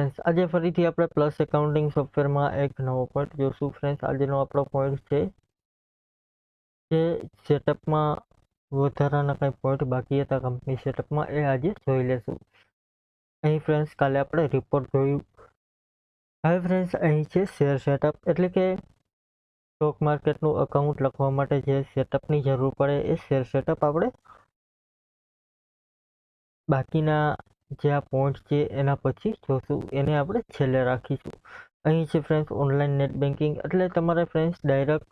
Friends, આજે ફરીથી આપણે પ્લસ એકાઉન્ટિંગ સોફ્ટવેરમાં એક નવો પોઈન્ટ જોશું. ફ્રેન્ડ્સ, આજનો આપણો પોઈન્ટ છે કે સેટઅપમાં વધારાના કંઈ પોઈન્ટ બાકી હતા કંપની સેટઅપમાં, એ આજે જોઈ લેશું. અહીં ફ્રેન્ડ્સ કાલે આપણે રિપોર્ટ જોયું. હવે ફ્રેન્ડ્સ અહીં છે શેર સેટઅપ, એટલે કે સ્ટોક માર્કેટનું અકાઉન્ટ લખવા માટે જે સેટઅપની જરૂર પડે એ શેર સેટઅપ આપણે બાકીના જે આ પોઈન્ટ છે એના પછી જોશું, એને આપણે છેલ્લે રાખીશું. અહીં છે ફ્રેન્ડ્સ ઓનલાઈન નેટ બેન્કિંગ, એટલે તમારે ફ્રેન્ડ્સ ડાયરેક્ટ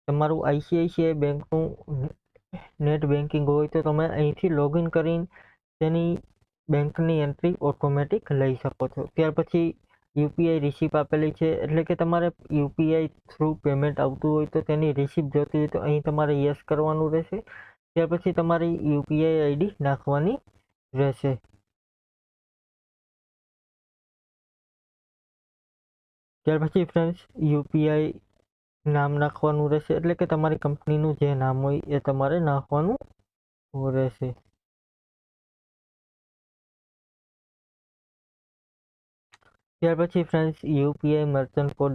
તમારું આઈસીઆઈસીઆઈ બેંકનું નેટ બેન્કિંગ હોય તો તમે અહીંથી લોગિન કરીને તેની બેંકની એન્ટ્રી ઓટોમેટિક લઈ શકો છો. ત્યાર પછી યુપીઆઈ રિસીપ્ટ આપેલી છે, એટલે કે તમારે યુપીઆઈ થ્રુ પેમેન્ટ આવતું હોય તો તેની રિસીપ્ટ જોતી હોય તો અહીં તમારે યસ કરવાનું રહેશે. ત્યાર પછી તમારી યુપીઆઈ આઈડી નાખવાની રહેશે. ત્યાર પછી ફ્રેન્ડ્સ યુપીઆઈ નામ નાખવાનું રહેશે, એટલે કે તમારી કંપનીનું જે નામ હોય એ તમારે નાખવાનું રહેશે. ત્યાર પછી ફ્રેન્ડ્સ યુપીઆઈ મર્ચન્ટ કોડ